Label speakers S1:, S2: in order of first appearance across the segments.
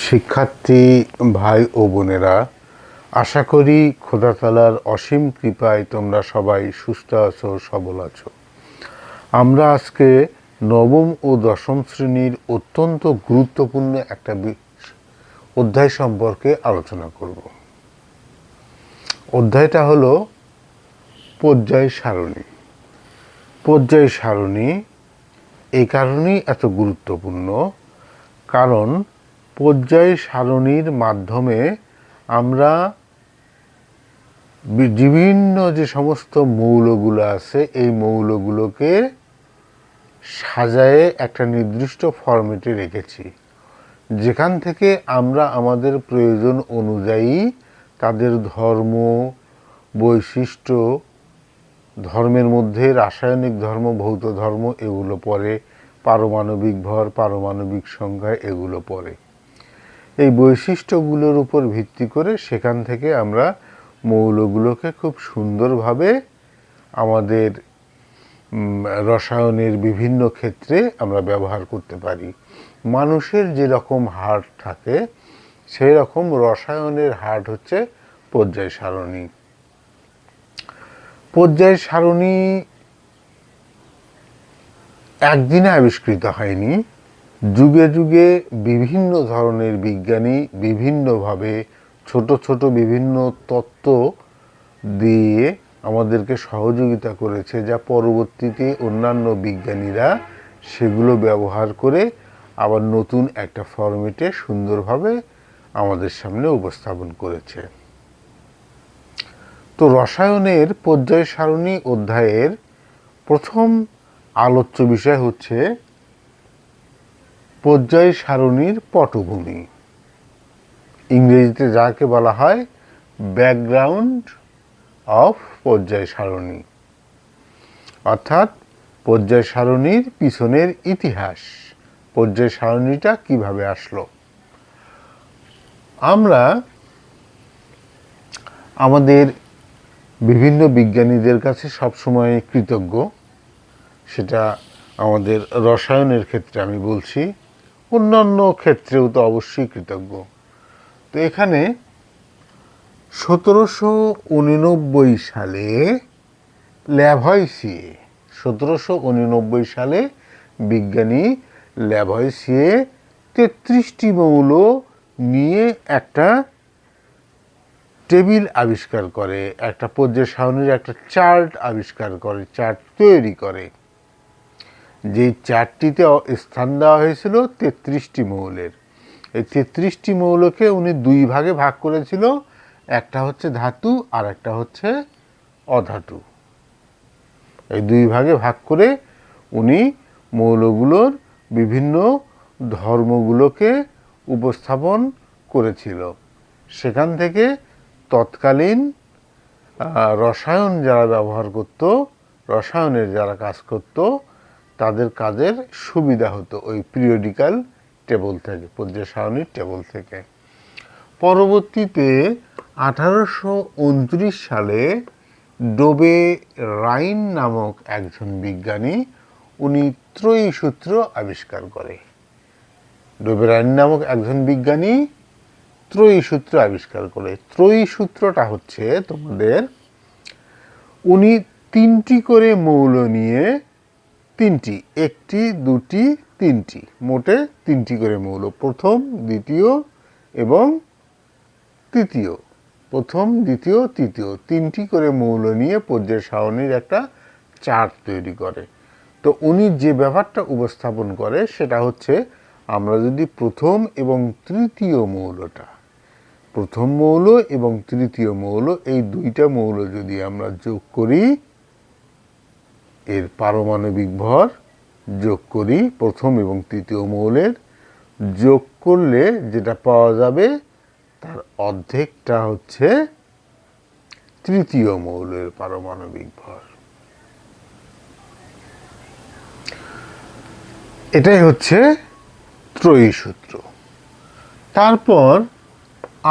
S1: শিক্ষার্থী ভাই ও বোনেরা, আশা করি খোদা তাআলার অসীম কৃপায় তোমরা সবাই সুস্থ আছো, সবল আছো। আমরা আজকে নবম ও দশম শ্রেণীর অত্যন্ত গুরুত্বপূর্ণ একটা অধ্যায় সম্পর্কে আলোচনা করব। অধ্যায়টা হলো পর্যায় সারণী। পর্যায় সারণী এই কারণেই এত গুরুত্বপূর্ণ, কারণ পর্যায় সারণীর মাধ্যমে আমরা বিভিন্ন যে সমস্ত মৌলগুলো আছে এই মৌলগুলোকে সাজায়ে একটা নির্দিষ্ট ফরম্যাটে রেখেছি, যেখান থেকে আমরা আমাদের প্রয়োজন অনুযায়ী তাদের ধর্ম, বৈশিষ্ট্য, ধর্মের মধ্যে রাসায়নিক ধর্ম, ভৌত ধর্ম এগুলো পড়ে, পারমাণবিক ভর, পারমাণবিক সংখ্যা এগুলো পড়ে। এই বৈশিষ্ট্যগুলোর উপর ভিত্তি করে সেখান থেকে আমরা মৌলগুলোকে খুব সুন্দরভাবে আমাদের রসায়নের বিভিন্ন ক্ষেত্রে আমরা ব্যবহার করতে পারি। মানুষের যেরকম হার্ট থাকে সেই রকম রসায়নের হার্ট হচ্ছে পর্যায় সারণী। পর্যায় সারণী একদিনে আবিষ্কৃত হয়নি। যুগে যুগে বিভিন্ন ধরনের বিজ্ঞানী বিভিন্নভাবে ছোট ছোট বিভিন্ন তত্ত্ব দিয়ে আমাদেরকে সহযোগিতা করেছে, যা পরবর্তীতে অন্যান্য বিজ্ঞানীরা সেগুলো ব্যবহার করে আবার নতুন একটা ফরম্যাটে সুন্দরভাবে আমাদের সামনে উপস্থাপন করেছে। তো রসায়নের পর্যায় সারণী অধ্যায়ের প্রথম আলোচ্য বিষয় হচ্ছে পর্যায় সারণীর পটভূমি। ইংরেজিতে যাকে বলা হয় ব্যাকগ্রাউন্ড অফ পর্যায় সারণী, অর্থাৎ পর্যায় সারণীর পিছনের ইতিহাস, পর্যায় সারণীটা কিভাবে আসলো। আমরা আমাদের বিভিন্ন বিজ্ঞানীদের কাছে সবসময় কৃতজ্ঞ, সেটা আমাদের রসায়নের ক্ষেত্রে আমি বলছি, অন্যান্য ক্ষেত্রেও তো অবশ্যই কৃতজ্ঞ। তো এখানে 1789 সালে ল্যাভয়েসিয়ে 1789 সালে বিজ্ঞানী ল্যাভয়েসিয়ে 33টি মৌল নিয়ে একটা টেবিল আবিষ্কার করে, একটা পর্যায় সারণীর একটা চার্ট আবিষ্কার করে, চার্ট তৈরি করে। যে চার্টটিতে স্থান দেওয়া হয়েছিল 33টি মৌলের। এই 33টি মৌলকে উনি দুই ভাগে ভাগ করেছিল, একটা হচ্ছে ধাতু আর একটা হচ্ছে অধাতু। এই দুই ভাগে ভাগ করে উনি মৌলগুলোর বিভিন্ন ধর্মগুলোকে উপস্থাপন করেছিল। সেখান থেকে তৎকালীন রসায়ন যারা ব্যবহার করত, রসায়নের যারা কাজ করত, তাদের কাজের সুবিধা হতো ওই পিরিয়ডিক্যাল টেবল থেকে, পর্যায় সারণীর টেবল থেকে। পরবর্তীতে 1829 সালে ডোবে রাইন নামক একজন বিজ্ঞানী উনি ত্রয়ী সূত্র আবিষ্কার করে। ডোবে রাইন নামক একজন বিজ্ঞানী ত্রয়ী সূত্র আবিষ্কার করে। ত্রয়ী সূত্রটা হচ্ছে তোমাদের, উনি 3টি করে মৌল নিয়ে, 3টি, 1টি, 2টি, 3টি, মোটে 3টি করে মৌল, প্রথম, দ্বিতীয় এবং তৃতীয়, প্রথম, দ্বিতীয়, তৃতীয়, 3টি করে মৌল নিয়ে পর্যায় সারণীর একটা চার্ট তৈরি করে। তো উনি যে ব্যাপারটা উপস্থাপন করে সেটা হচ্ছে, আমরা যদি প্রথম এবং তৃতীয় মৌলটা, প্রথম মৌল এবং তৃতীয় মৌল, এই দুইটা মৌল যদি আমরা যোগ করি, এর পারমাণবিক ভর যোগ করি প্রথম এবং তৃতীয় মৌলের, যোগ করলে যেটা পাওয়া যাবে তার অর্ধেকটা হচ্ছে তৃতীয় মৌলের পারমাণবিক ভর। এটাই হচ্ছে ত্রয়ী সূত্র। তারপর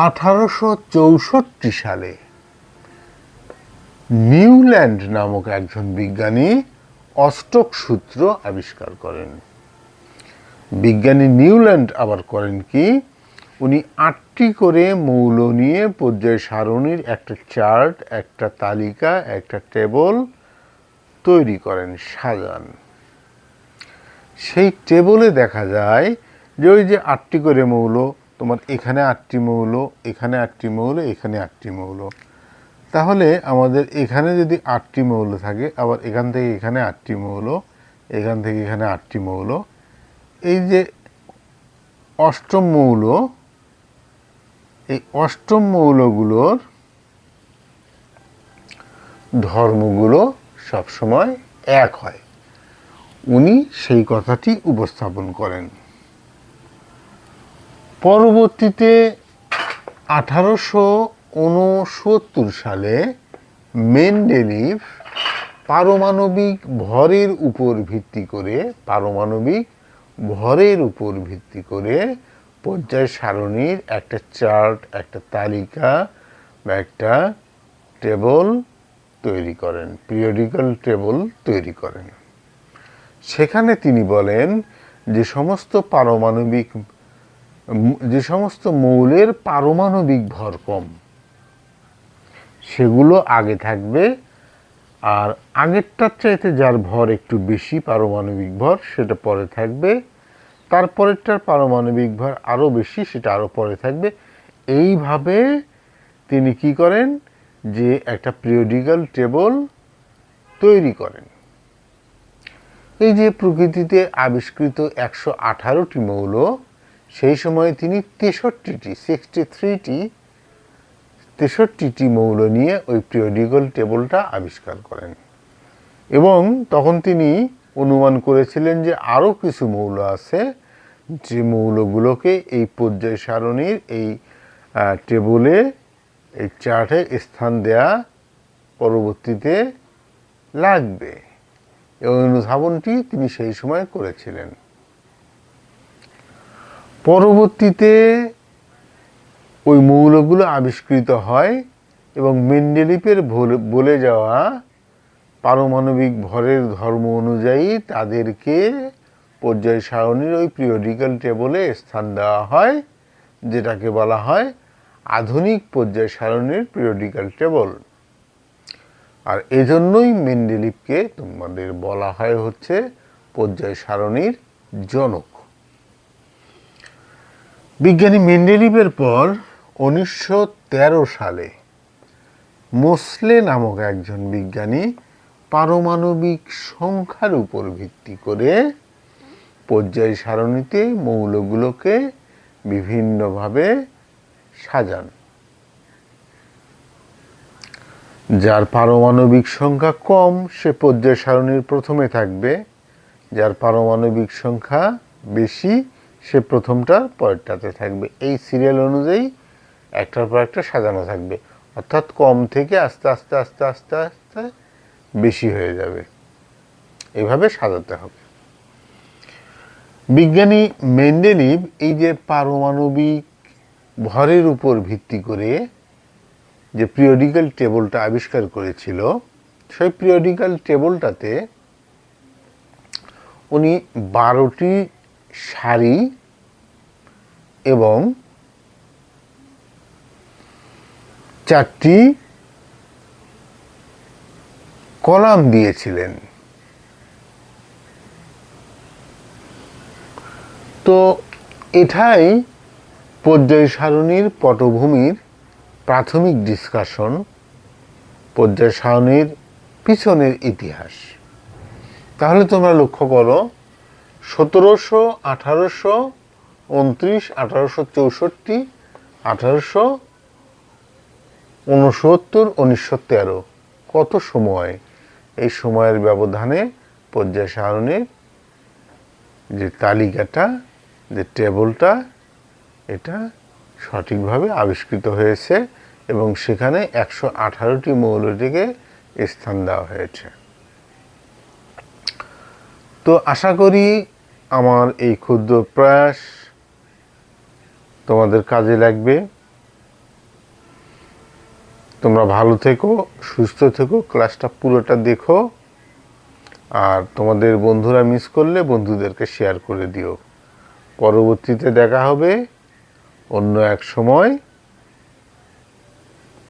S1: 1864 সালে নিউল্যান্ড নামক একজন বিজ্ঞানী অষ্টক সূত্র আবিষ্কার করেন। বিজ্ঞানী নিউল্যান্ড আবার করেন কি, উনি 8টি করে মৌল নিয়ে পর্যায় সারণীর একটা চার্ট, একটা তালিকা, একটা টেবল তৈরি করেন, সাজান। সেই টেবলে দেখা যায় যে ওই যে 8টি করে মৌল, তোমার এখানে 8টি মৌল, এখানে 8টি মৌল, এখানে 8টি মৌল। তাহলে আমাদের এখানে যদি 8টি মৌল থাকে, আবার এখান থেকে এখানে 8টি মৌল, এখান থেকে এখানে 8টি মৌল, এই যে অষ্টম মৌল, এই অষ্টম মৌলগুলোর ধর্মগুলো সবসময় এক হয়। উনি সেই কথাটি উপস্থাপন করেন। পরবর্তীতে 1869 সালে মেন্ডেলিভ পারমাণবিক ভরের উপর ভিত্তি করে পর্যায় সারণীর একটা চার্ট, একটা তালিকা বা একটা টেবল তৈরি করেন, পিরিয়ডিক্যাল টেবল তৈরি করেন। সেখানে তিনি বলেন যে সমস্ত মৌলের পারমাণবিক ভর কম, সেগুলো আগে থাকবে, আর আগেরটার চাইতে যার ভর একটু বেশি পারমাণবিক ভর, সেটা পরে থাকবে, তারপরেরটার পারমাণবিক ভর আরও বেশি, সেটা আরও পরে থাকবে। এইভাবে তিনি কি করেন, যে একটা পিরিয়ডিক্যাল টেবল তৈরি করেন। এই যে প্রকৃতিতে আবিষ্কৃত 118টি মৌল, সেই সময় তিনি 63টি মৌল নিয়ে ওই পিরিয়ডিক্যাল টেবলটা আবিষ্কার করেন। এবং তখন তিনি অনুমান করেছিলেন যে আরও কিছু মৌল আছে, যে মৌলগুলোকে এই পর্যায় সারণীর এই টেবলে, এই চার্টে স্থান দেয়া পরবর্তীতে লাগবে। এই অনুধাবনটি তিনি সেই সময় করেছিলেন। পরবর্তীতে ওই মৌলগুলো আবিষ্কৃত হয় এবং মেন্ডেলিভের বলে যাওয়া পারমাণবিক ভরের ধর্ম অনুযায়ী তাদেরকে পর্যায় সারণীর ওই পিরিয়ডিক্যাল টেবলে স্থান দেওয়া হয়, যেটাকে বলা হয় আধুনিক পর্যায় সারণীর পিরিয়ডিক্যাল টেবল। আর এজন্যই মেন্ডেলিভকে তোমাদের বলা হয় হচ্ছে পর্যায় সারণীর জনক। বিজ্ঞানী মেন্ডেলিভের পর 1913 সালে মোসলে নামক একজন বিজ্ঞানী পারমাণবিক সংখ্যার উপর ভিত্তি করে পর্যায় সারণীতে মৌলগুলোকে বিভিন্নভাবে সাজান। যার পারমাণবিক সংখ্যা কম, সে পর্যায় সারণীর প্রথমে থাকবে, যার পারমাণবিক সংখ্যা বেশি, সে প্রথমটার পরেরটাতে থাকবে। এই সিরিয়াল অনুযায়ী একটার পর একটা সাজানো থাকবে, অর্থাৎ কম থেকে আস্তে আস্তে আস্তে আস্তে আস্তে বেশি হয়ে যাবে, এভাবে সাজাতে হবে। বিজ্ঞানী মেন্ডেলিভ এই যে পারমাণবিক ভরের উপর ভিত্তি করে যে পিরিয়ডিক্যাল টেবলটা আবিষ্কার করেছিল, সেই পিরিয়ডিক্যাল টেবলটাতে উনি 12টি সারি এবং 4টি কলাম দিয়েছিলেন। তো এটাই পর্যায় সারণীর পটভূমির প্রাথমিক ডিসকাশন, পর্যায় সারণীর পিছনের ইতিহাস। তাহলে তোমরা লক্ষ্য করো, 1700, 1829, 1864, 1869, 1913, কত সময়! এই সময়ের ব্যবধানে পর্যায় সারণীর যে তালিকাটা, যে টেবলটা, এটা সঠিকভাবে আবিষ্কৃত হয়েছে এবং সেখানে 118টি মৌলটিকে স্থান দেওয়া হয়েছে। তো আশা করি আমার এই ক্ষুদ্র প্রয়াস তোমাদের কাজে লাগবে। তোমরা ভালো থেকো, সুস্থ থেকো, ক্লাসটা পুরোটা দেখো, আর তোমাদের বন্ধুরা মিস করলে বন্ধুদেরকে শেয়ার করে দিও। পরবর্তীতে দেখা হবে অন্য এক সময়